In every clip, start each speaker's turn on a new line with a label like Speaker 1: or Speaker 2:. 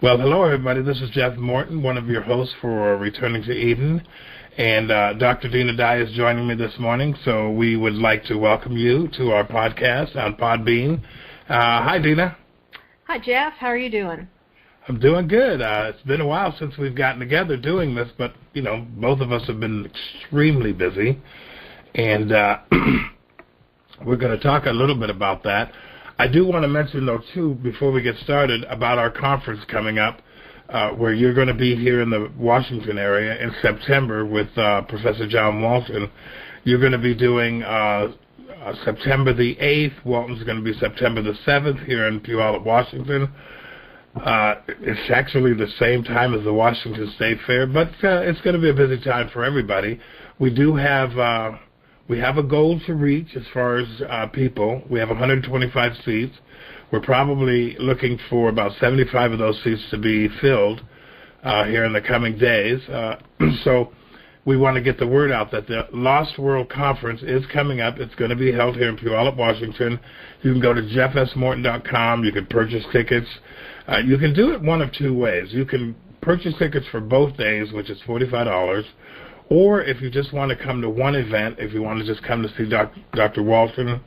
Speaker 1: Well, hello, everybody. This is Jeff Morton, one of your hosts for Returning to Eden. And Dr. Dinah is joining me this morning, so we would like to welcome you to our podcast on Podbean. Hi, Dinah.
Speaker 2: Hi, Jeff. How are you doing?
Speaker 1: I'm doing good. It's been a while since we've gotten together doing this, but, you know, both of us have been extremely busy. And we're going to talk a little bit about that. I do want to mention, though, too, before we get started, about our conference coming up, where you're going to be here in the Washington area in September with Professor John Walton. You're going to be doing September the 8th. Walton's going to be September the 7th here in Puyallup, Washington. It's actually the same time as the Washington State Fair, but it's going to be a busy time for everybody. We do have... We have a goal to reach as far as people. We have 125 seats. We're probably looking for about 75 of those seats to be filled here in the coming days. So we want to get the word out that the Lost World Conference is coming up. It's going to be held here in Puyallup, Washington. You can go to jeffsmorton.com. You can purchase tickets. You can do it one of two ways. You can purchase tickets for both days, which is $45. Or if you just want to come to one event, if you want to just come to see Dr. Walton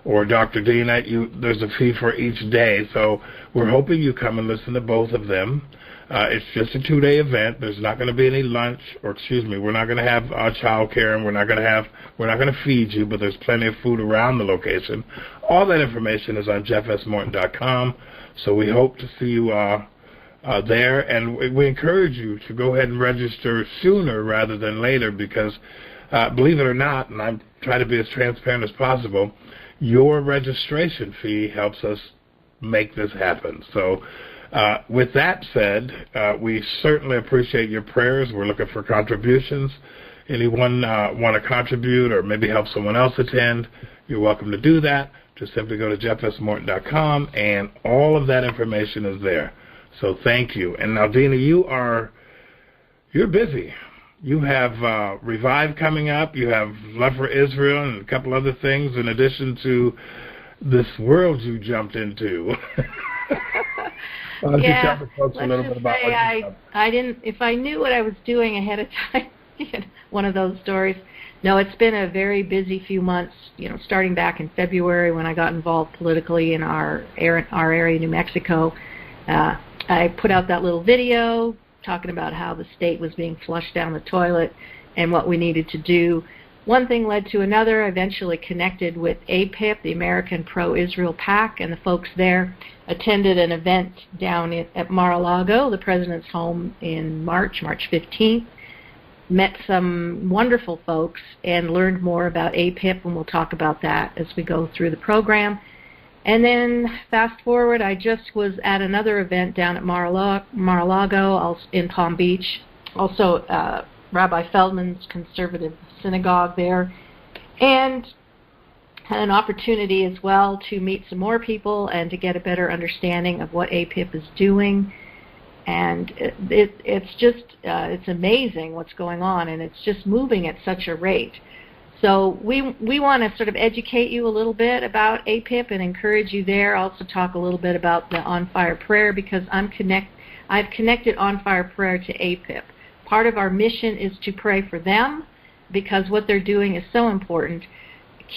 Speaker 1: or Dr. Dinah, there's a fee for each day. So we're hoping you come and listen to both of them. It's just a 2-day event. There's not going to be any lunch, we're not going to have child care, and we're not going to feed you, but there's plenty of food around the location. All that information is on jeffsmorton.com. So we hope to see you there, and we encourage you to go ahead and register sooner rather than later because, believe it or not, and I'm trying to be as transparent as possible, your registration fee helps us make this happen. So with that said, we certainly appreciate your prayers. We're looking for contributions. Anyone want to contribute or maybe help someone else attend, you're welcome to do that. Just simply go to jeffsmorton.com, and all of that information is there. So thank you. And now, Dinah, you're busy. You have Revive coming up. You have Love for Israel and a couple other things in addition to this world you jumped into. Why don't you tell the folks a little bit about what
Speaker 2: I didn't. If I knew what I was doing ahead of time, one of those stories. No, it's been a very busy few months. Starting back in February when I got involved politically in our area, New Mexico. I put out that little video talking about how the state was being flushed down the toilet and what we needed to do. One thing led to another. I eventually connected with APIP, the American Pro-Israel PAC, and the folks there attended an event down at Mar-a-Lago, the president's home, in March 15th. Met some wonderful folks and learned more about APIP, and we'll talk about that as we go through the program. And then fast forward, I just was at another event down at Mar-a-Lago, in Palm Beach, also Rabbi Feldman's conservative synagogue there, and had an opportunity as well to meet some more people and to get a better understanding of what APIP is doing. And it's amazing what's going on, and it's just moving at such a rate. So we want to sort of educate you a little bit about APIP and encourage you there. Also talk a little bit about the On Fire Prayer because I've connected On Fire Prayer to APIP. Part of our mission is to pray for them because what they're doing is so important.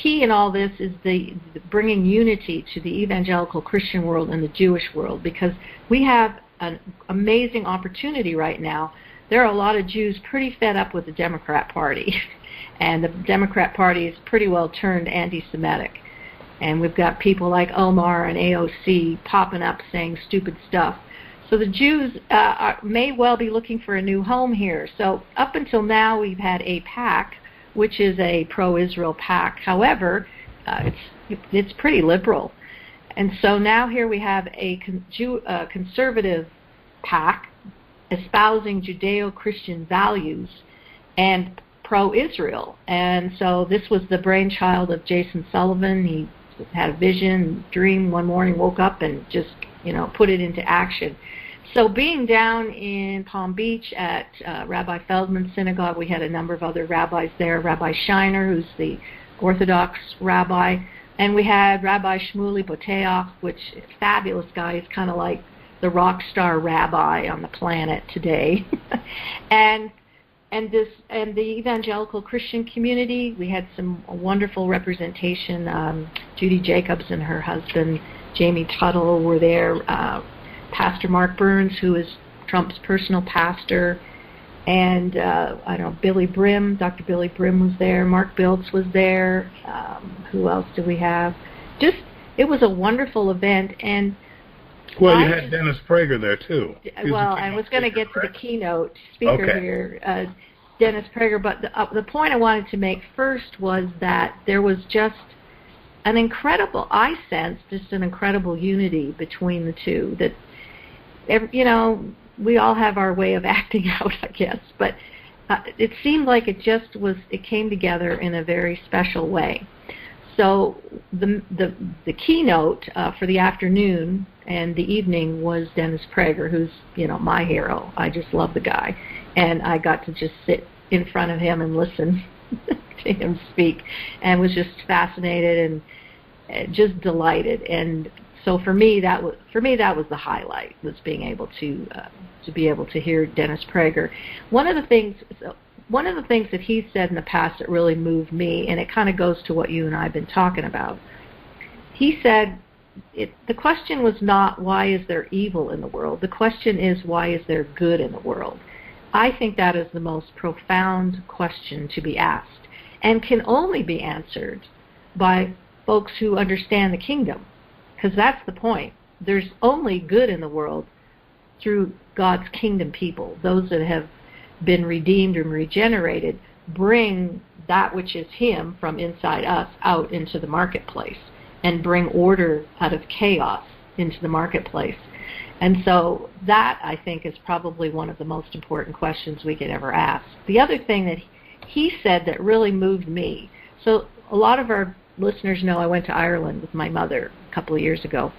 Speaker 2: Key in all this is the bringing unity to the evangelical Christian world and the Jewish world because we have an amazing opportunity right now. There are a lot of Jews pretty fed up with the Democrat Party. And the Democrat Party is pretty well turned anti-Semitic. And we've got people like Omar and AOC popping up saying stupid stuff. So the Jews may well be looking for a new home here. So up until now, we've had a PAC, which is a pro-Israel PAC. However, it's pretty liberal. And so now here we have a conservative PAC espousing Judeo-Christian values and pro-Israel. And so this was the brainchild of Jason Sullivan. He had a vision, dream one morning, woke up and just, put it into action. So being down in Palm Beach at Rabbi Feldman's synagogue, we had a number of other rabbis there. Rabbi Shiner, who's the Orthodox rabbi, and we had Rabbi Shmuley Boteach, which is a fabulous guy. He's kind of like the rock star rabbi on the planet today. and the evangelical Christian community, we had some wonderful representation. Judy Jacobs and her husband, Jamie Tuttle, were there. Pastor Mark Burns, who is Trump's personal pastor, and Billy Brim, Dr. Billy Brim was there. Mark Biltz was there. Who else do we have? It was a wonderful event, and
Speaker 1: you had Dennis Prager there too.
Speaker 2: Well, I was going to get to the keynote speaker here, Dennis Prager. But the point I wanted to make first was that there was just an incredible, I sensed just an incredible unity between the two. That we all have our way of acting out, I guess, but it seemed like it came together in a very special way. So the keynote for the afternoon and the evening was Dennis Prager, who's my hero. I just love the guy, and I got to just sit in front of him and listen to him speak, and was just fascinated and just delighted. And so for me that was the highlight, was being able to hear Dennis Prager. One of the things that he said in the past that really moved me, and it kind of goes to what you and I have been talking about. He said, the question was not why is there evil in the world. The question is why is there good in the world. I think that is the most profound question to be asked, and can only be answered by folks who understand the kingdom, because that's the point. There's only good in the world through God's kingdom people. Those that have been redeemed and regenerated bring that which is Him from inside us out into the marketplace, and bring order out of chaos into the marketplace. And so that, I think, is probably one of the most important questions we could ever ask. The other thing that he said that really moved me, so a lot of our listeners know I went to Ireland with my mother a couple of years ago.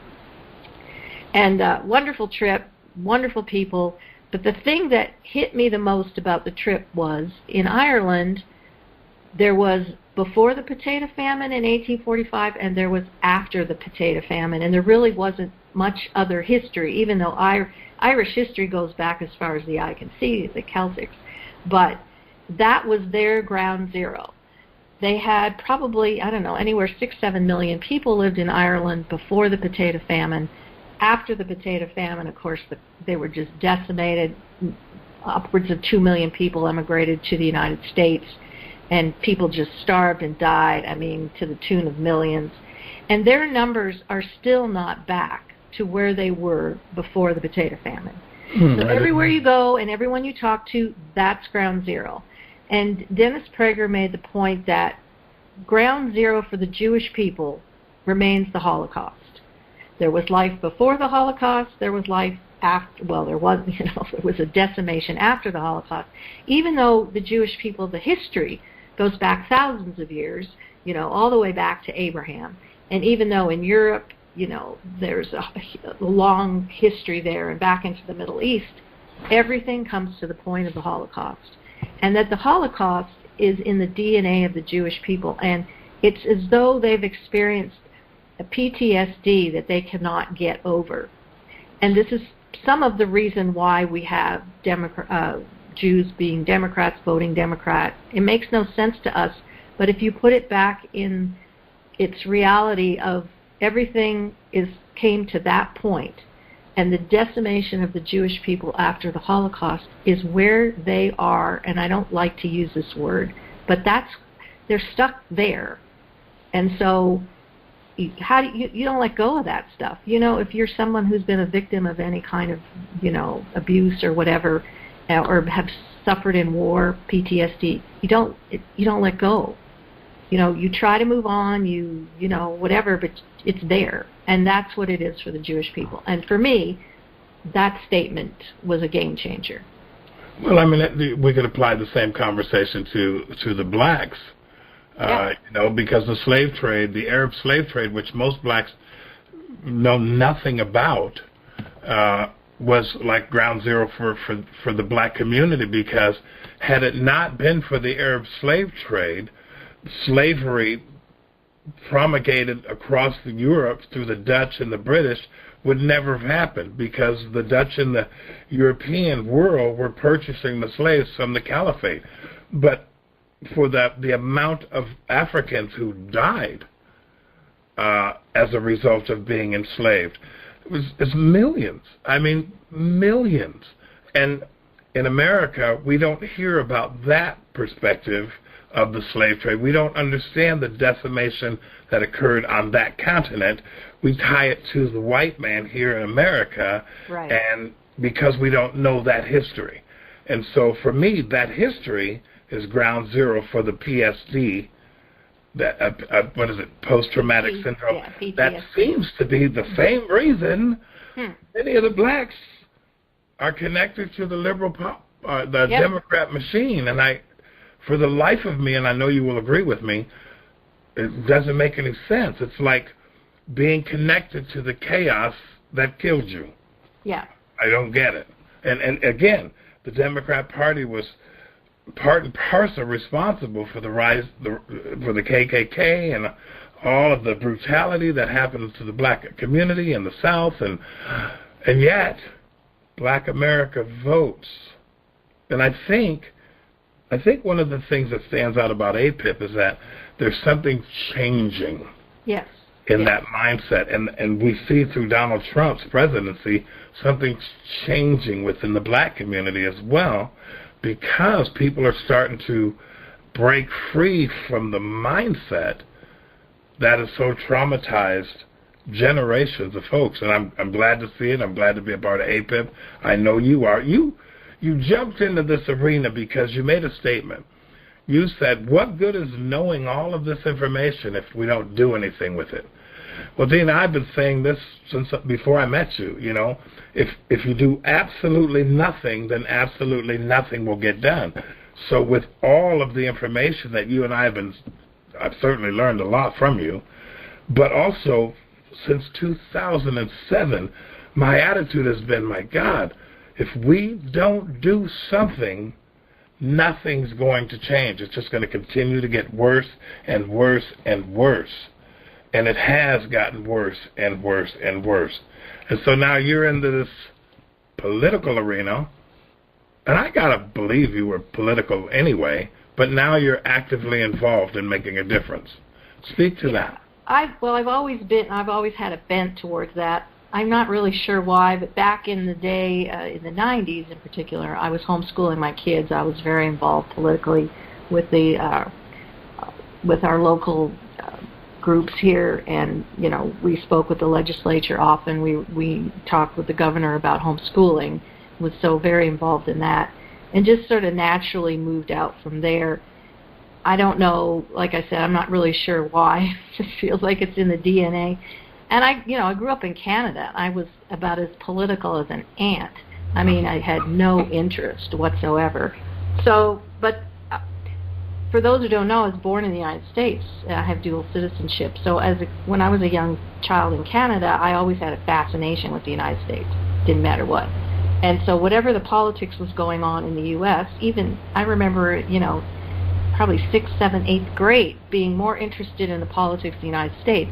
Speaker 2: And wonderful trip, wonderful people. But the thing that hit me the most about the trip was, in Ireland, there was before the potato famine in 1845, and there was after the potato famine. And there really wasn't much other history, even though Irish history goes back as far as the eye can see, the Celtics. But that was their ground zero. They had probably, anywhere 6-7 million people lived in Ireland before the potato famine. After the potato famine, of course, they were just decimated. Upwards of 2 million people emigrated to the United States, and people just starved and died, to the tune of millions. And their numbers are still not back to where they were before the potato famine. So everywhere you go and everyone you talk to, that's ground zero. And Dennis Prager made the point that ground zero for the Jewish people remains the Holocaust. There was life before the Holocaust. There was life after. Well, there was a decimation after the Holocaust. Even though the Jewish people, the history goes back thousands of years, all the way back to Abraham. And even though in Europe, there's a long history there, and back into the Middle East, everything comes to the point of the Holocaust. And that the Holocaust is in the DNA of the Jewish people, and it's as though they've experienced a PTSD that they cannot get over. And this is some of the reason why we have Jews being Democrats, voting Democrat. It makes no sense to us, but if you put it back in its reality of everything came to that point, and the decimation of the Jewish people after the Holocaust is where they are, and I don't like to use this word, but they're stuck there. And so how do you don't let go of that stuff. If you're someone who's been a victim of any kind of, abuse or whatever, or have suffered in war, PTSD, you don't let go. You try to move on, whatever, but it's there. And that's what it is for the Jewish people. And for me, that statement was a game changer.
Speaker 1: Well, we could apply the same conversation to the blacks, because the slave trade, the Arab slave trade, which most blacks know nothing about, was like ground zero for the black community, because had it not been for the Arab slave trade, slavery promulgated across Europe through the Dutch and the British would never have happened because the Dutch and the European world were purchasing the slaves from the Caliphate. But for the amount of Africans who died as a result of being enslaved, it's millions. I mean, millions. And in America, we don't hear about that perspective of the slave trade. We don't understand the decimation that occurred on that continent. We tie it to the white man here in America,
Speaker 2: right.
Speaker 1: And because we don't know that history. And so for me, that history is ground zero for the PSD, that what is it, post-traumatic syndrome.
Speaker 2: Yeah, PTSD.
Speaker 1: That seems to be the same reason many of the blacks are connected to the liberal Democrat machine. And for the life of me, and I know you will agree with me, it doesn't make any sense. It's like being connected to the chaos that killed you.
Speaker 2: Yeah.
Speaker 1: I don't get it. And again, the Democrat Party was part and parcel responsible for the rise for the KKK and all of the brutality that happened to the black community in the South, and yet black America votes. And I think one of the things that stands out about APIP is that there's something changing in that mindset. And we see through Donald Trump's presidency something's changing within the black community as well, because people are starting to break free from the mindset that has so traumatized generations of folks. And I'm glad to see it. I'm glad to be a part of APIP. I know you are. You jumped into this arena because you made a statement. You said, what good is knowing all of this information if we don't do anything with it? Well, Dinah, I've been saying this since before I met you. You know, if you do absolutely nothing, then absolutely nothing will get done. So with all of the information that you and I I've certainly learned a lot from you, but also since 2007, my attitude has been, my God, if we don't do something, nothing's going to change. It's just going to continue to get worse and worse and worse. And it has gotten worse and worse and worse. And so now you're into this political arena, and I got to believe you were political anyway, but now you're actively involved in making a difference. Speak to that. I've
Speaker 2: always had a bent towards that. I'm not really sure why, but back in the day, in the 90s in particular, I was homeschooling my kids. I was very involved politically with with our local groups here, and we spoke with the legislature often. We talked with the governor about homeschooling. Was so very involved in that, and just sort of naturally moved out from there. I don't know, like I said, I'm not really sure why. It just feels like it's in the DNA. And I grew up in Canada. I was about as political as an ant. I mean, I had no interest whatsoever. So, but for those who don't know, I was born in the United States. I have dual citizenship. So when I was a young child in Canada, I always had a fascination with the United States. Didn't matter what. And so whatever the politics was going on in the U.S., even I remember, probably 6th, 7th, 8th grade, being more interested in the politics of the United States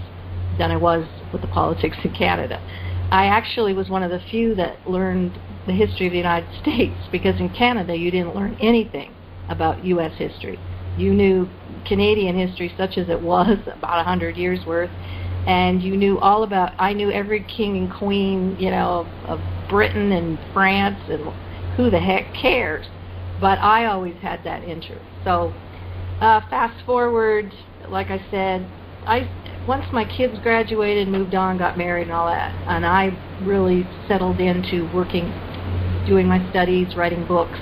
Speaker 2: than I was with the politics in Canada. I actually was one of the few that learned the history of the United States, because in Canada you didn't learn anything about U.S. history. You knew Canadian history such as it was, about 100 years worth, and you knew all about, I knew every king and queen, of Britain and France, and who the heck cares? But I always had that interest. So fast forward, like I said, once my kids graduated, moved on, got married and all that, and I really settled into working, doing my studies, writing books,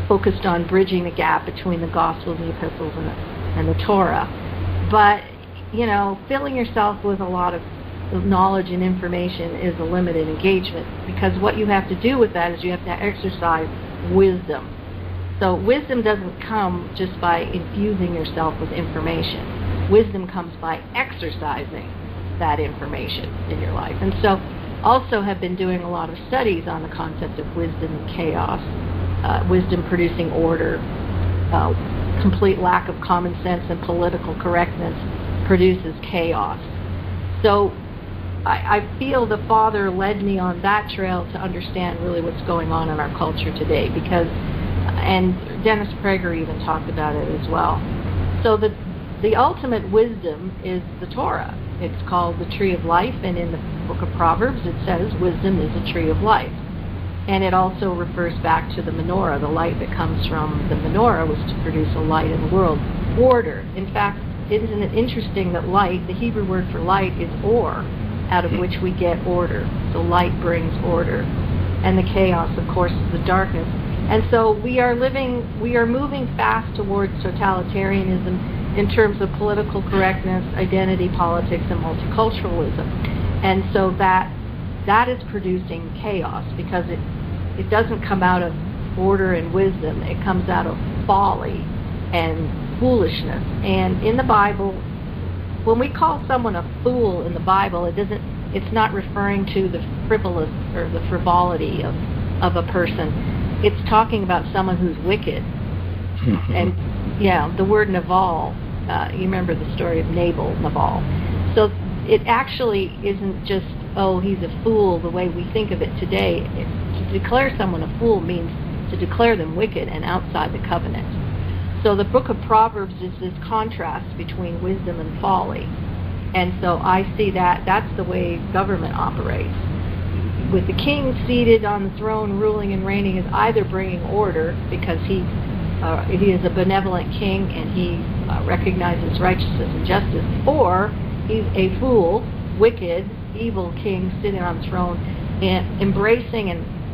Speaker 2: focused on bridging the gap between the Gospels and the Epistles and the Torah. But, filling yourself with a lot of knowledge and information is a limited engagement, because what you have to do with that is you have to exercise wisdom. So wisdom doesn't come just by infusing yourself with information. Wisdom comes by exercising that information in your life. And so also have been doing a lot of studies on the concept of wisdom and chaos, wisdom producing order, complete lack of common sense and political correctness produces chaos. So I feel the Father led me on that trail to understand really what's going on in our culture today, because, and Dennis Prager even talked about it as well. So the ultimate wisdom is the Torah. It's called the tree of life, and in the book of Proverbs it says wisdom is a tree of life. And it also refers back to the menorah. The light that comes from the menorah was to produce a light in the world. Order. In fact, isn't it interesting that light, the Hebrew word for light is or, out of which we get order. So light brings order. And the chaos, of course, is the darkness. And so we are moving fast towards totalitarianism in terms of political correctness, identity politics, and multiculturalism. And so that is producing chaos, because it doesn't come out of order and wisdom. It comes out of folly and foolishness. And in the Bible, when we call someone a fool in the Bible, it's not referring to the frivolous or the frivolity of a person. It's talking about someone who's wicked. And yeah, the word Naval, you remember the story of Naval. So it actually isn't just, oh, he's a fool the way we think of it today. To declare someone a fool means to declare them wicked and outside the covenant. So the book of Proverbs is this contrast between wisdom and folly. And so I see that's the way government operates. With the king seated on the throne, ruling and reigning, is either bringing order, because he is a benevolent king and he recognizes righteousness and justice, or he's a fool, wicked, evil king sitting on the throne and embracing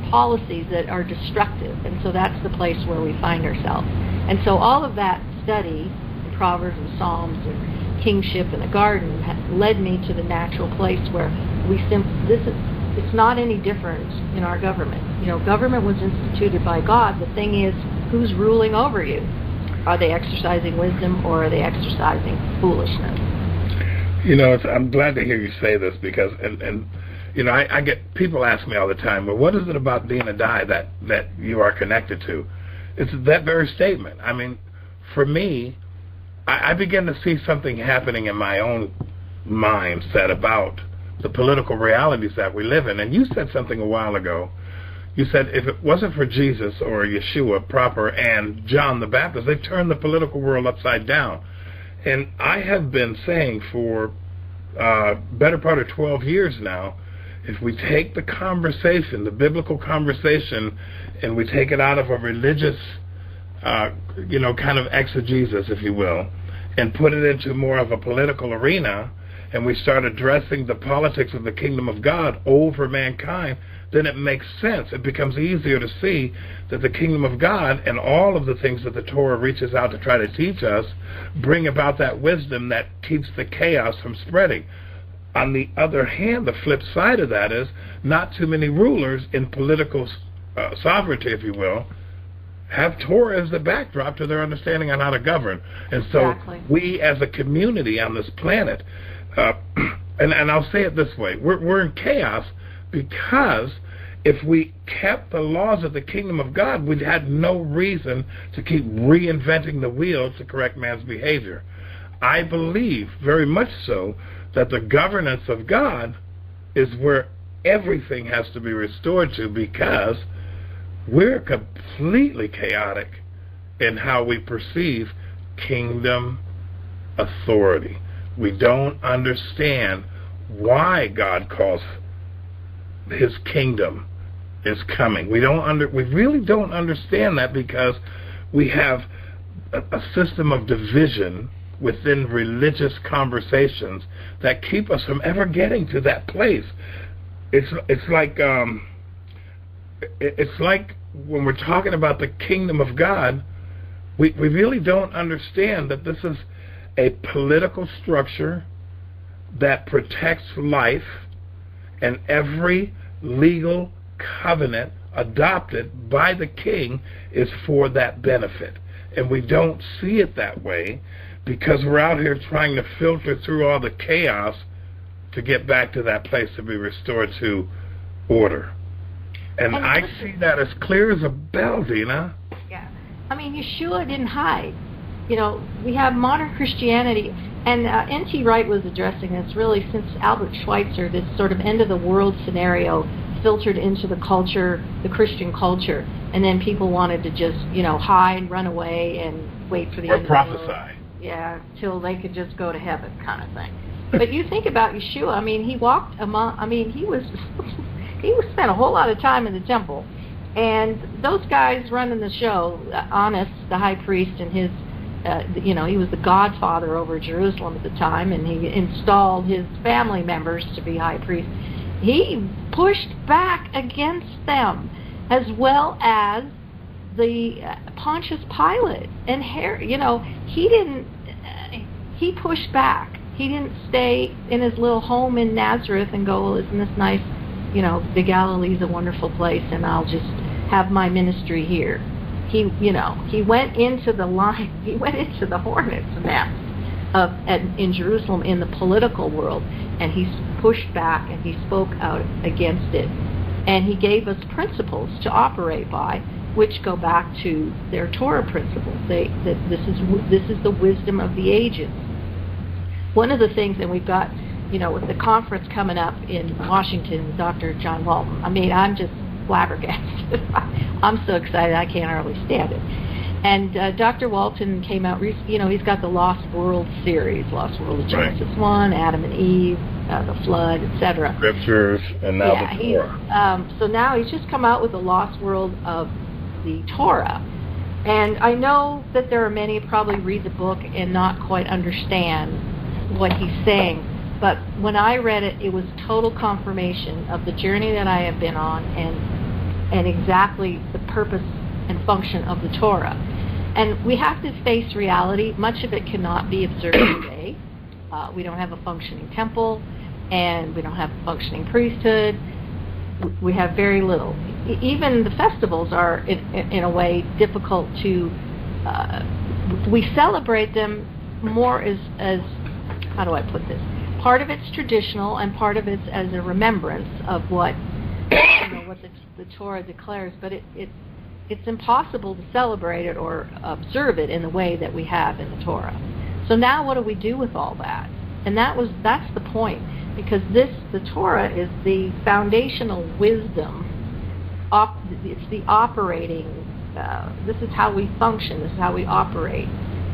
Speaker 2: policies that are destructive. And so that's the place where we find ourselves. And so all of that study in Proverbs and Psalms and kingship in the garden led me to the natural place where it's not any different in our government. Government was instituted by God. The thing is, who's ruling over you? Are they exercising wisdom, or are they exercising foolishness?
Speaker 1: I'm glad to hear you say this, because, I get people ask me all the time, well, what is it about Dinah that you are connected to? It's that very statement. I mean, for me, I begin to see something happening in my own mindset about the political realities that we live in. And you said something a while ago. You said if it wasn't for Jesus or Yeshua proper and John the Baptist, they've turned the political world upside down. And I have been saying for better part of 12 years now, if we take the conversation, the biblical conversation, and we take it out of a religious, kind of exegesis, if you will, and put it into more of a political arena, and we start addressing the politics of the kingdom of God over mankind, then it makes sense. It becomes easier to see that the kingdom of God and all of the things that the Torah reaches out to try to teach us bring about that wisdom that keeps the chaos from spreading. On the other hand, the flip side of that is not too many rulers in political sovereignty, if you will, have Torah as the backdrop to their understanding on how to govern. And so we as a community on this planet, and I'll say it this way, we're in chaos because if we kept the laws of the kingdom of God, we'd had no reason to keep reinventing the wheel to correct man's behavior. I believe very much so that the governance of God is where everything has to be restored to, because we're completely chaotic in how we perceive kingdom authority. We don't understand why God calls his kingdom is coming. We really don't understand that, because we have a system of division within religious conversations that keep us from ever getting to that place. It's like when we're talking about the kingdom of God, we really don't understand that this is a political structure that protects life, and every legal covenant adopted by the king is for that benefit. And we don't see it that way, because we're out here trying to filter through all the chaos to get back to that place to be restored to order. And I see that as clear as a bell, Dinah.
Speaker 2: Yeah. I mean, Yeshua didn't hide. we have modern Christianity, and N.T. Wright was addressing this really since Albert Schweitzer, this sort of end-of-the-world scenario filtered into the culture, the Christian culture, and then people wanted to just, hide, run away, and wait for the end of the world.
Speaker 1: Or prophesy.
Speaker 2: Yeah, till they could just go to heaven kind of thing. But you think about Yeshua, he walked among, he spent a whole lot of time in the temple. And those guys running the show, Annas, the high priest, and his, he was the godfather over Jerusalem at the time, and he installed his family members to be high priests. He pushed back against them, as well as the Pontius Pilate and Herod. He pushed back. He didn't stay in his little home in Nazareth and go, well, isn't this nice? The Galilee's a wonderful place, and I'll just have my ministry here. He went into the line. He went into the hornet's nest in Jerusalem in the political world, and he pushed back and he spoke out against it. And he gave us principles to operate by, which go back to their Torah principles. This is the wisdom of the ages. One of the things, and we've got, with the conference coming up in Washington with Dr. John Walton, I'm just flabbergasted. I'm so excited I can't hardly stand it. And Dr. Walton came out recently, he's got the Lost World series, Lost World of Genesis 1, Adam and Eve, the Flood, etc.
Speaker 1: Scriptures, and now the Torah.
Speaker 2: So now he's just come out with the Lost World of the Torah. And I know that there are many who probably read the book and not quite understand what he's saying. But when I read it, it was total confirmation of the journey that I have been on and exactly the purpose and function of the Torah. And we have to face reality. Much of it cannot be observed today. We don't have a functioning temple, and we don't have a functioning priesthood. We have very little. Even the festivals are, in a way, difficult to... we celebrate them more as how do I put this? Part of it's traditional, and part of it's as a remembrance of what the Torah declares. But it's impossible to celebrate it or observe it in the way that we have in the Torah. So now, what do we do with all that? And that's the point, because the Torah is the foundational wisdom. It's the operating. This is how we function. This is how we operate.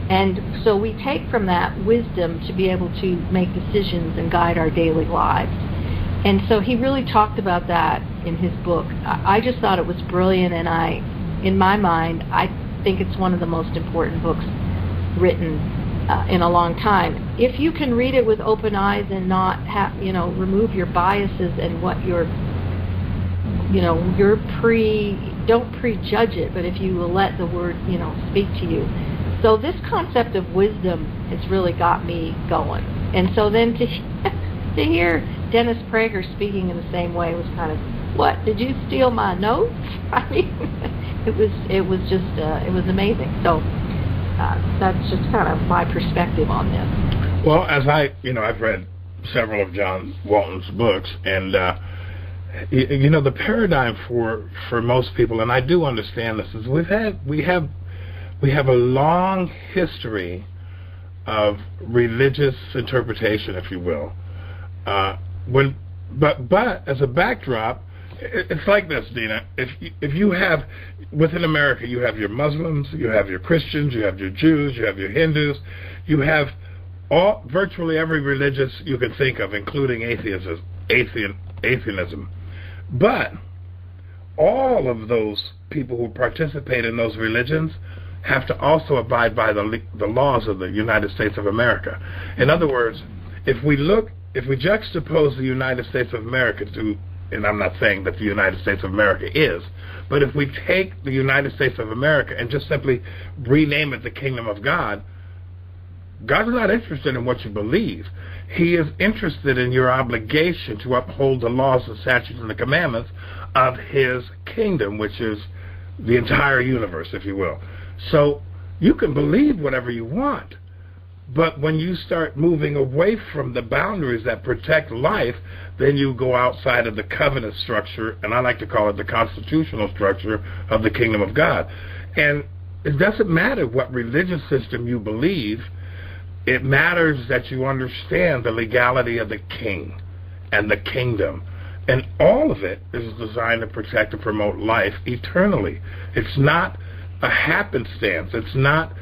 Speaker 2: And so we take from that wisdom to be able to make decisions and guide our daily lives. And so he really talked about that in his book. I just thought it was brilliant, and in my mind, I think it's one of the most important books written in a long time. If you can read it with open eyes and not remove your biases and what don't prejudge it, but if you will let the word, speak to you. So this concept of wisdom has really got me going. And so then to hear Dennis Prager speaking in the same way was kind of, what, did you steal my notes? It was amazing. So that's just kind of my perspective on this.
Speaker 1: Well, as I've read several of John Walton's books, and the paradigm for most people, and I do understand this, is we have a long history of religious interpretation, if you will. But as a backdrop, it's like this, Dinah. If you have, within America, you have your Muslims, you have your Christians, you have your Jews, you have your Hindus, you have virtually every religious you can think of, including atheism. But all of those people who participate in those religions have to also abide by the laws of the United States of America. In other words, if we juxtapose the United States of America to, and I'm not saying that the United States of America is, but if we take the United States of America and just simply rename it the Kingdom of God, God's not interested in what you believe. He is interested in your obligation to uphold the laws, the statutes, and the commandments of His kingdom, which is the entire universe, if you will. So you can believe whatever you want, but when you start moving away from the boundaries that protect life, then you go outside of the covenant structure, and I like to call it the constitutional structure of the kingdom of God. And it doesn't matter what religious system you believe. It matters that you understand the legality of the king and the kingdom. And all of it is designed to protect and promote life eternally. It's not a happenstance. It's not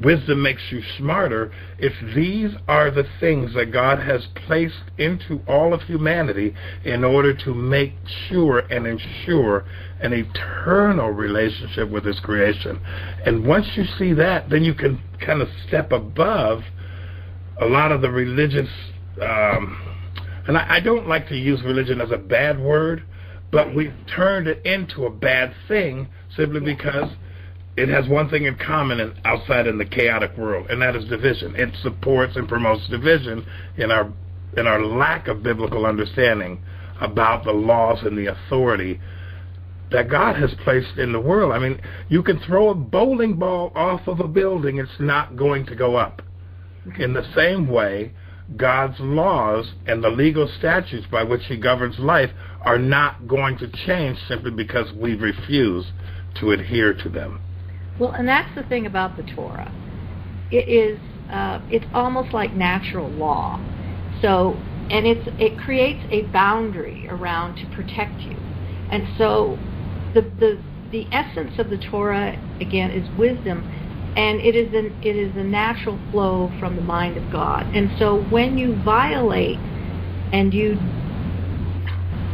Speaker 1: wisdom makes you smarter. It's these are the things that God has placed into all of humanity in order to make sure and ensure an eternal relationship with His creation. And once you see that, then you can kind of step above a lot of the religious, and I don't like to use religion as a bad word, but we've turned it into a bad thing simply because it has one thing in common outside in the chaotic world, and that is division. It supports and promotes division in our lack of biblical understanding about the laws and the authority that God has placed in the world. I mean, you can throw a bowling ball off of a building, it's not going to go up. In the same way, God's laws and the legal statutes by which He governs life are not going to change simply because we refuse to adhere to them.
Speaker 2: Well, and that's the thing about the Torah. It's almost like natural law. So, and it creates a boundary around to protect you. And so, the essence of the Torah again is wisdom, and it is a natural flow from the mind of God. And so, when you violate,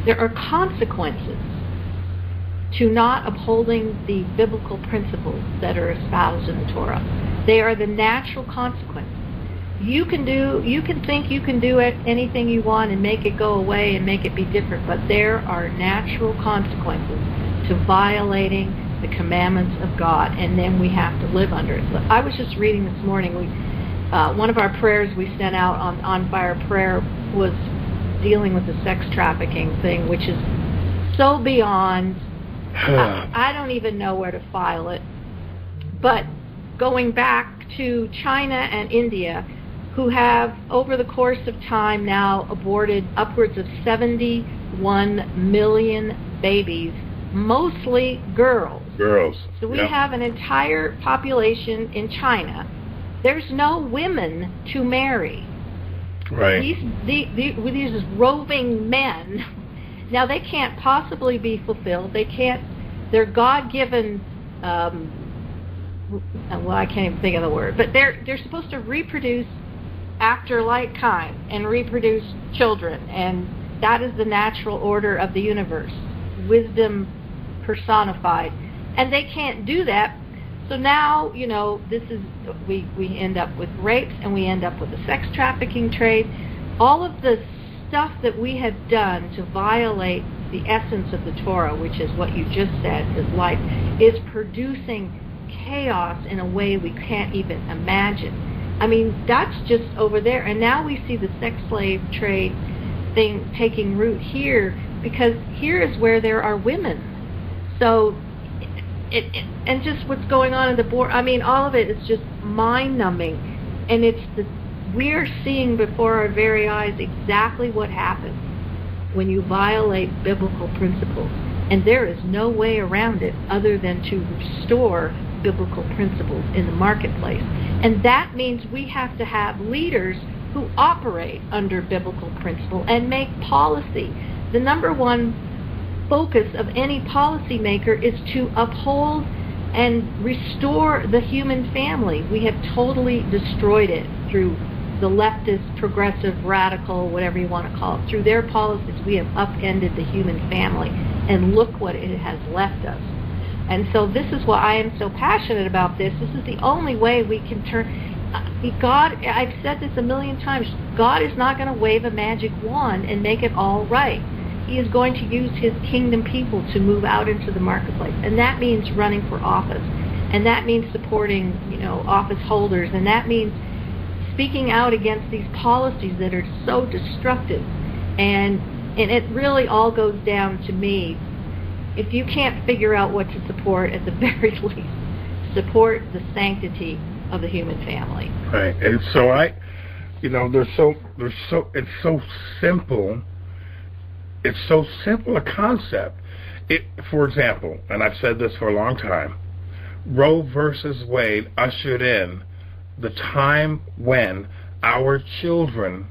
Speaker 2: there are consequences to not upholding the biblical principles that are espoused in the Torah. They are the natural consequences. You can think you can do anything you want and make it go away and make it be different, but there are natural consequences to violating the commandments of God, and then we have to live under it. So I was just reading this morning, one of our prayers we sent out on Fire Prayer was dealing with the sex trafficking thing, which is so beyond, I don't even know where to file it. But going back to China and India, who have, over the course of time now, aborted upwards of 71 million babies, mostly girls. So we have an entire population in China. There's no women to marry.
Speaker 1: Right.
Speaker 2: These roving men, now they can't possibly be fulfilled. They're God-given, well, I can't even think of the word, but they're supposed to reproduce after like kind and reproduce children, and that is the natural order of the universe, wisdom personified, and they can't do that. So now, this is, we end up with rapes, and we end up with the sex trafficking trade. All of the stuff that we have done to violate the essence of the Torah, which is what you just said, is life, is producing chaos in a way we can't even imagine. I mean, that's just over there. And now we see the sex slave trade thing taking root here, because here is where there are women. So, and just what's going on in the board, I mean, all of it is just mind-numbing. And we're seeing before our very eyes exactly what happens when you violate biblical principles. And there is no way around it other than to restore biblical principles in the marketplace. And that means we have to have leaders who operate under biblical principle and make policy. The number one focus of any policymaker is to uphold and restore the human family. We have totally destroyed it through the leftist, progressive, radical, whatever you want to call it. Through their policies, we have upended the human family, and look what it has left us. And so this is why I am so passionate about this. This is the only way we can turn. God, I've said this a million times, God is not going to wave a magic wand and make it all right. He is going to use His kingdom people to move out into the marketplace. And that means running for office. And that means supporting, office holders. And that means speaking out against these policies that are so destructive. And it really all goes down to me. If you can't figure out what to support, at the very least, support the sanctity of the human family.
Speaker 1: Right. And so it's so simple. It's so simple a concept. For example, and I've said this for a long time, Roe versus Wade ushered in the time when our children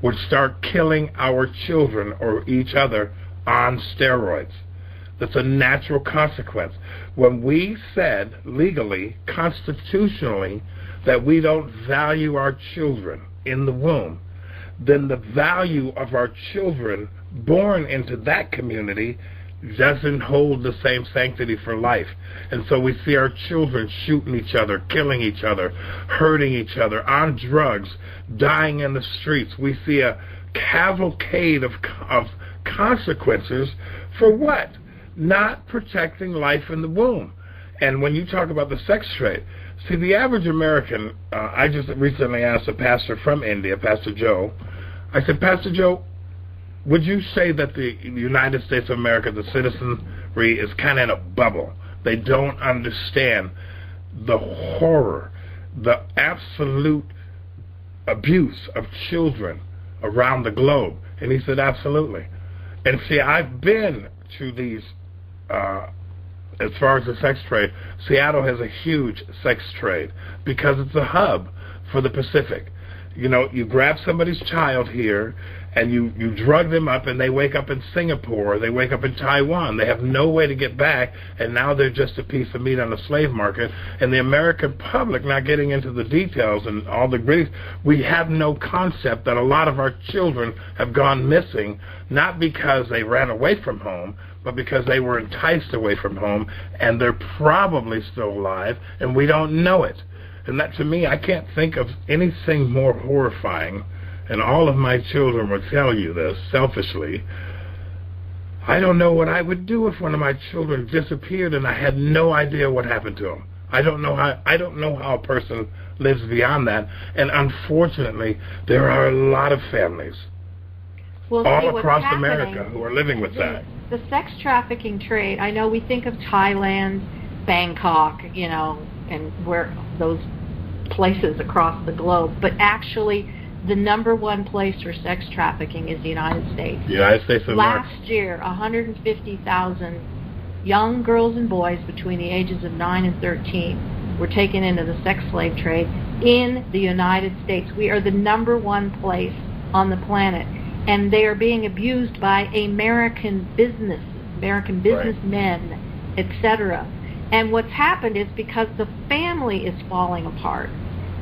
Speaker 1: would start killing our children or each other on steroids. That's a natural consequence. When we said legally, constitutionally, that we don't value our children in the womb, then the value of our children born into that community doesn't hold the same sanctity for life. And so we see our children shooting each other, killing each other, hurting each other, on drugs, dying in the streets. We see a cavalcade of consequences for what? Not protecting life in the womb. And when you talk about the sex trade, see, the average American, I just recently asked a pastor from India, Pastor Joe, I said, Pastor Joe, would you say that the United States of America, the citizenry, is kind of in a bubble? They don't understand the horror, the absolute abuse of children around the globe. And he said, absolutely. And see, I've been to these, as far as the sex trade, Seattle has a huge sex trade because it's a hub for the Pacific. You know, you grab somebody's child here and you drug them up, and they wake up in Singapore, or they wake up in Taiwan. They have no way to get back, and now they're just a piece of meat on the slave market. And the American public, not getting into the details and all the gritties, we have no concept that a lot of our children have gone missing, not because they ran away from home, but because they were enticed away from home, and they're probably still alive, and we don't know it. And that, to me, I can't think of anything more horrifying, and all of my children would tell you this, selfishly. I don't know what I would do if one of my children disappeared and I had no idea what happened to him. I don't know how a person lives beyond that. And unfortunately, there are a lot of families all across America who are living with that.
Speaker 2: The sex trafficking trade, I know we think of Thailand, Bangkok, you know, and where those places across the globe, but actually the number one place for sex trafficking is the United States.
Speaker 1: The United States of America.
Speaker 2: Last year, 150,000 young girls and boys between the ages of 9 and 13 were taken into the sex slave trade in the United States. We are the number one place on the planet, and they are being abused by American businesses, American businessmen, etc. And what's happened is because the family is falling apart.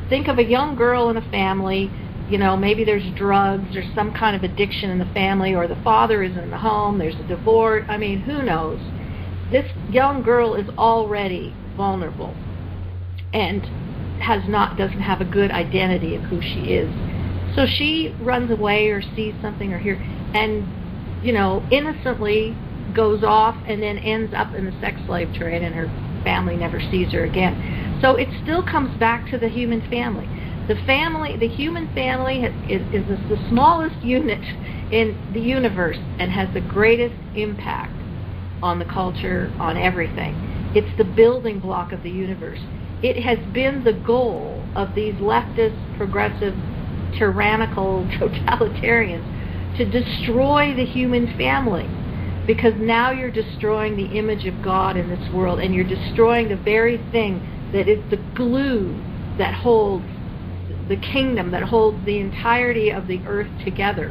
Speaker 2: Think of a young girl in a family, you know, maybe there's drugs, there's some kind of addiction in the family, or the father is in the home, there's a divorce, I mean, who knows? This young girl is already vulnerable and doesn't have a good identity of who she is. So she runs away or sees something or hears, and, you know, innocently goes off and then ends up in the sex slave trade, and her family never sees her again. So it still comes back to the human family. The human family is the smallest unit in the universe and has the greatest impact on the culture, on everything. It's the building block of the universe. It has been the goal of these leftist, progressive, tyrannical totalitarians to destroy the human family, because now you're destroying the image of God in this world, and you're destroying the very thing that is the glue that holds the kingdom, that holds the entirety of the earth together.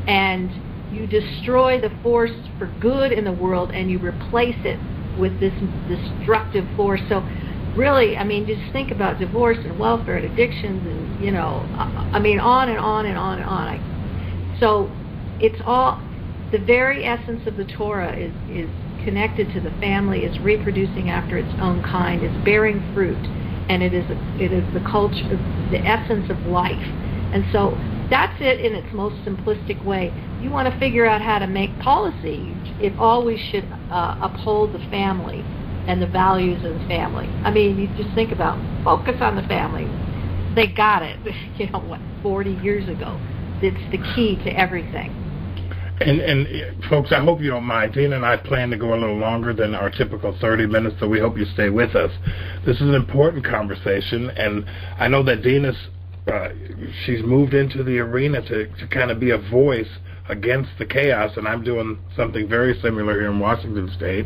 Speaker 2: And you destroy the force for good in the world, and you replace it with this destructive force. So really, I mean, just think about divorce and welfare and addictions and, you know, I mean, on and on and on and on. So it's all, the very essence of the Torah is connected to the family, is reproducing after its own kind, is bearing fruit, and it is the culture, the essence of life. And so that's it in its most simplistic way. You want to figure out how to make policy, it always should uphold the family and the values of the family. I mean, you just think about, focus on the family. They got it, 40 years ago. It's the key to everything.
Speaker 1: And folks, I hope you don't mind. Dinah and I plan to go a little longer than our typical 30 minutes, so we hope you stay with us. This is an important conversation, and I know that Dinah's she's moved into the arena to kind of be a voice against the chaos, and I'm doing something very similar here in Washington State.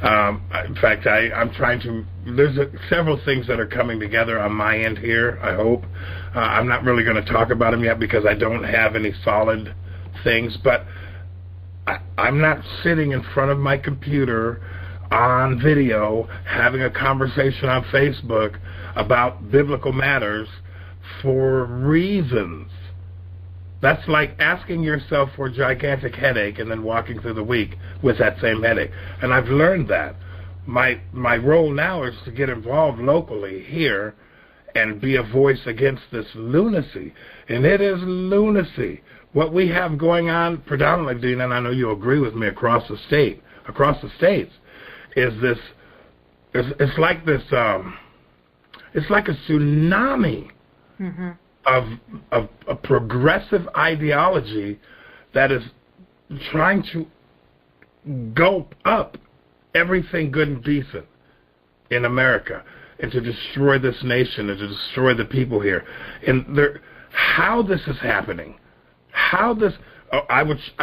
Speaker 1: In fact, I'm trying to. There's several things that are coming together on my end here. I hope. I'm not really going to talk about them yet because I don't have any solid things. But I'm not sitting in front of my computer on video having a conversation on Facebook about biblical matters for reasons. That's like asking yourself for a gigantic headache and then walking through the week with that same headache. And I've learned that. My role now is to get involved locally here and be a voice against this lunacy. And it is lunacy. What we have going on predominantly, Dinah, and I know you'll agree with me, across the states, is this, it's like this, it's like a tsunami of a progressive ideology that is trying to gulp up everything good and decent in America and to destroy this nation and to destroy the people here. And how this is happening,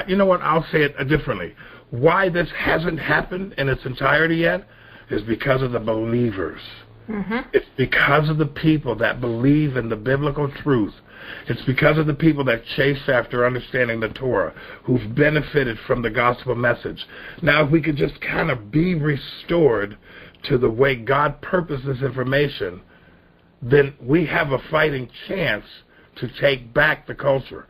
Speaker 1: you know what, I'll say it differently. Why this hasn't happened in its entirety yet is because of the believers. It's because of the people that believe in the biblical truth. It's because of the people that chase after understanding the Torah, who've benefited from the gospel message. Now, if we could just kind of be restored to the way God purposed this information, then we have a fighting chance to take back the culture.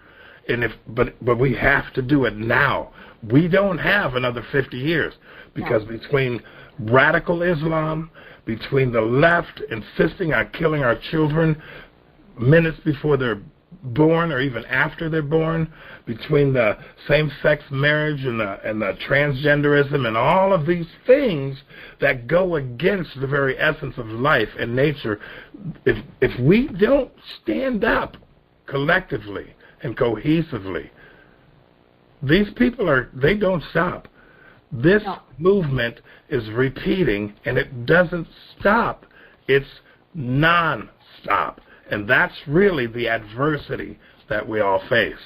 Speaker 1: But we have to do it now. We don't have another 50 years because between radical Islam, between the left insisting on killing our children minutes before they're born or even after they're born, between the same-sex marriage and the transgenderism and all of these things that go against the very essence of life and nature, if we don't stand up collectively and cohesively, these people they don't stop. This movement is repeating, and it doesn't stop. It's non-stop. And that's really the adversity that we all face.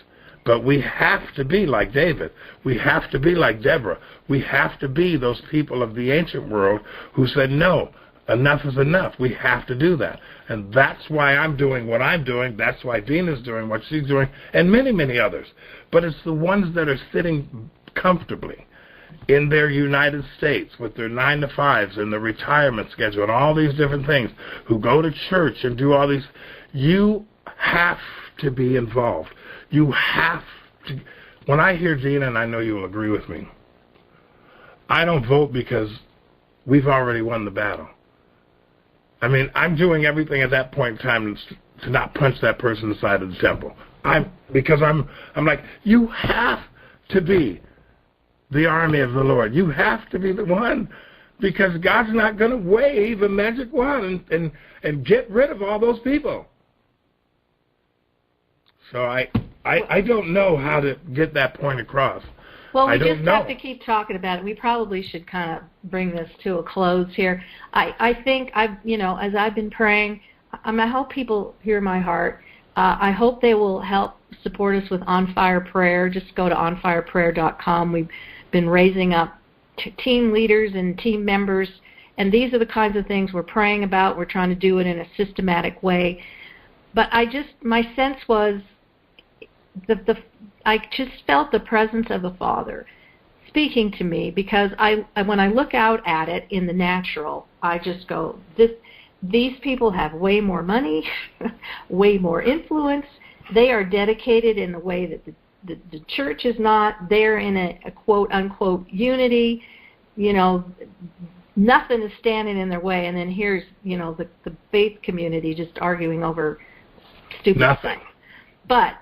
Speaker 1: But we have to be like David. We have to be like Deborah. We have to be those people of the ancient world who said, no, enough is enough. We have to do that. And that's why I'm doing what I'm doing. That's why Dinah's doing what she's doing, and many, many others. But it's the ones that are sitting comfortably in their United States with their 9-to-5s and their retirement schedule and all these different things, who go to church and do all these. You have to be involved. You have to. When I hear Dinah, and I know you will agree with me, I don't vote because we've already won the battle. I mean, I'm doing everything at that point in time to not punch that person in the side of the temple. I'm like, you have to be the army of the Lord. You have to be the one, because God's not going to wave a magic wand and get rid of all those people. So I don't know how to get that point across.
Speaker 2: Well, we just have to keep talking about it. We probably should kind of bring this to a close here. I think as I've been praying, I hope people hear my heart. I hope they will help support us with On Fire Prayer. Just go to onfireprayer.com. We've been raising up team leaders and team members, and these are the kinds of things we're praying about. We're trying to do it in a systematic way. But my sense was I just felt the presence of the Father speaking to me, because when I look out at it in the natural, I just go, these people have way more money, way more influence. They are dedicated in the way that the church is not. They're in a quote-unquote unity. Nothing is standing in their way. And then here's, the faith community just arguing over stupid things. But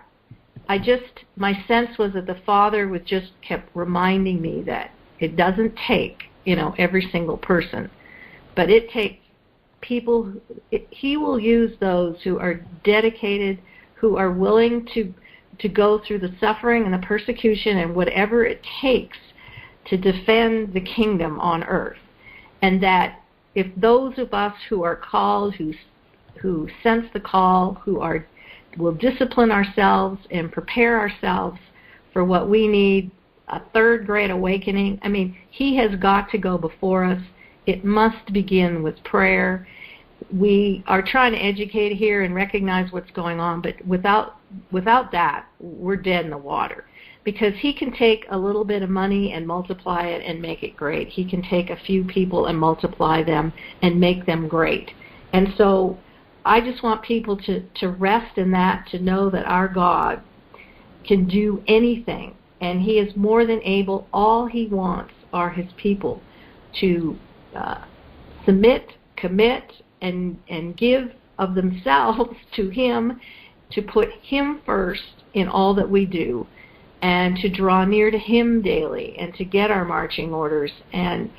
Speaker 2: my sense was that the Father just kept reminding me that it doesn't take, every single person, but it takes people. He will use those who are dedicated, who are willing to go through the suffering and the persecution and whatever it takes to defend the kingdom on earth. And that if those of us who are called, who sense the call, will discipline ourselves and prepare ourselves for what we need a third great awakening. I mean, he has got to go before us. It must begin with prayer. We are trying to educate here and recognize what's going on, but without that, we're dead in the water. Because he can take a little bit of money and multiply it and make it great. He can take a few people and multiply them and make them great. And so I just want people to rest in that, to know that our God can do anything. And he is more than able. All he wants are his people to submit, commit, and give of themselves to him, to put him first in all that we do, and to draw near to him daily, and to get our marching orders. And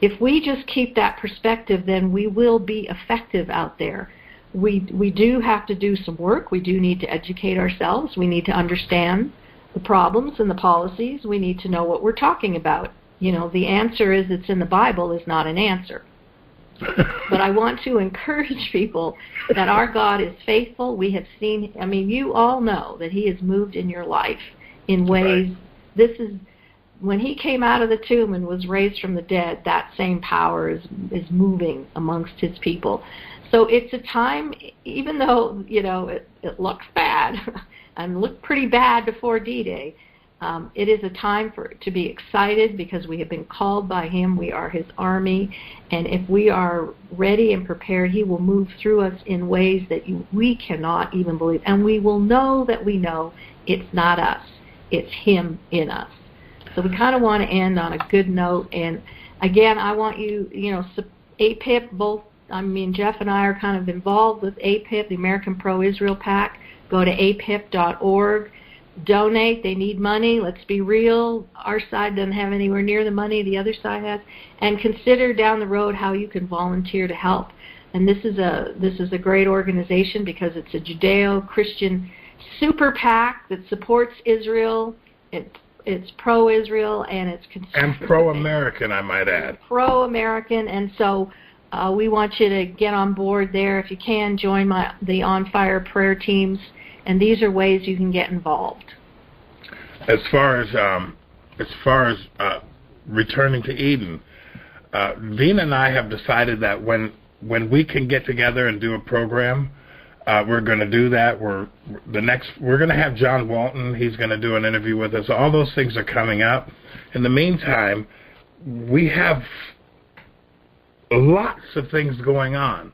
Speaker 2: if we just keep that perspective, then we will be effective out there. We do have to do some work. We do need to educate ourselves. We need to understand the problems and the policies. We need to know what we're talking about. You know, the answer is it's in the Bible is not an answer. But I want to encourage people that our God is faithful. We have seen, I mean, you all know that he has moved in your life in ways. Right. This is when he came out of the tomb and was raised from the dead. That same power is moving amongst his people. So it's a time, even though it looks bad and looked pretty bad before D-Day. It is a time to be excited because we have been called by him. We are his army, and if we are ready and prepared, he will move through us in ways that we cannot even believe. And we will know that we know it's not us. It's him in us. So we kind of want to end on a good note. And again, I want you, APIP, Jeff and I are kind of involved with APIP, the American Pro-Israel PAC. Go to apip.org. Donate. They need money. Let's be real. Our side doesn't have anywhere near the money the other side has. And consider down the road how you can volunteer to help. And this is a great organization because it's a Judeo-Christian super PAC that supports Israel. It's pro-Israel and it's conservative.
Speaker 1: And pro-American, I might add.
Speaker 2: Pro-American, and so we want you to get on board there. If you can, join the On Fire prayer teams, and these are ways you can get involved.
Speaker 1: As far as returning to Eden, Dinah and I have decided that when we can get together and do a program, we're going to do that. We're going to have John Walton. He's going to do an interview with us. All those things are coming up. In the meantime, we have lots of things going on.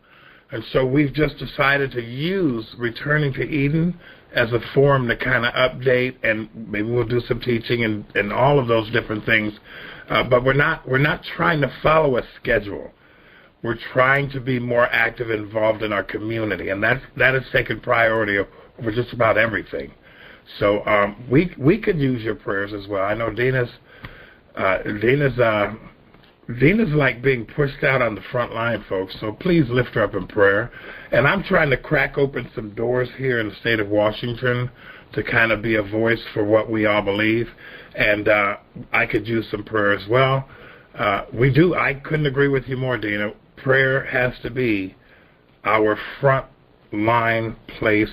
Speaker 1: And so we've just decided to use Returning to Eden as a forum to kind of update, and maybe we'll do some teaching and all of those different things. But we're not trying to follow a schedule. We're trying to be more active, involved in our community, and that has taken priority over just about everything. So we could use your prayers as well. I know Dinah's like being pushed out on the front line, folks, so please lift her up in prayer. And I'm trying to crack open some doors here in the state of Washington to kind of be a voice for what we all believe, and I could use some prayer as well. We do. I couldn't agree with you more, Dinah. Prayer has to be our front line place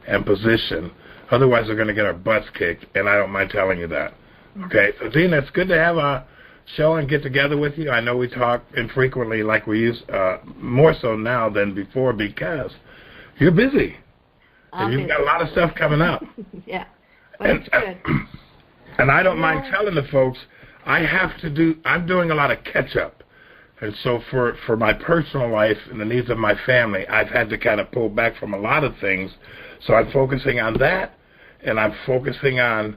Speaker 1: and position. Otherwise, we're going to get our butts kicked, and I don't mind telling you that. Okay, so Dinah, it's good to have a show and get together with you. I know we talk infrequently like we used, more so now than before because you're busy. And you've got a lot of stuff coming up.
Speaker 2: Yeah, but it's good.
Speaker 1: And I don't mind telling the folks, I'm doing a lot of catch-up. And so for my personal life and the needs of my family, I've had to kind of pull back from a lot of things. So I'm focusing on that, and I'm focusing on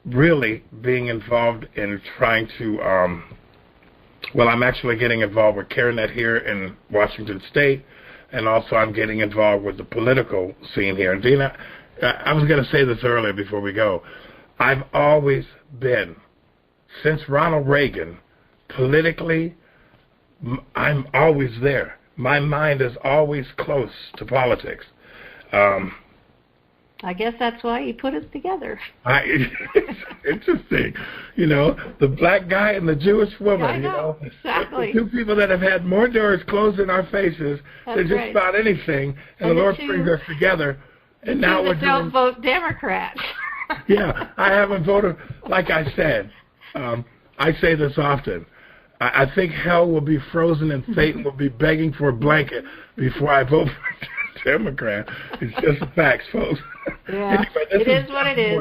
Speaker 1: really being involved in trying to, I'm actually getting involved with CareNet here in Washington State, and also I'm getting involved with the political scene here. And Dinah, I was going to say this earlier before we go. I've always been, since Ronald Reagan, politically, I'm always there. My mind is always close to politics.
Speaker 2: I guess that's why you put us together.
Speaker 1: It's interesting. The black guy and the Jewish woman.
Speaker 2: I know. Exactly.
Speaker 1: The two people that have had more doors closed in our faces than just about anything, and the Lord brings us together. And now we're
Speaker 2: don't vote Democrat.
Speaker 1: Yeah, I haven't voted. like I said, I say this often. I think hell will be frozen and Satan will be begging for a blanket before I vote for Democrat. It's just the facts, folks.
Speaker 2: Yeah,
Speaker 1: anyway,
Speaker 2: it is what it is.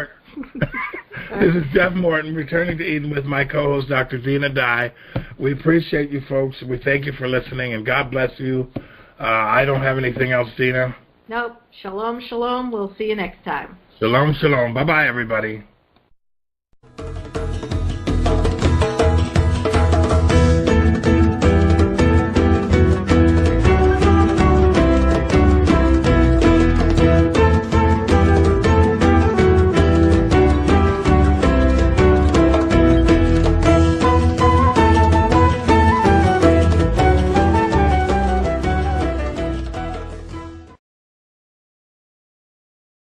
Speaker 1: This is Jeff Morton, returning to Eden with my co-host, Dr. Dinah Dye. We appreciate you, folks. We thank you for listening, and God bless you. I don't have anything else, Dinah.
Speaker 2: Nope. Shalom, shalom. We'll see you next time.
Speaker 1: Shalom, shalom. Bye-bye, everybody.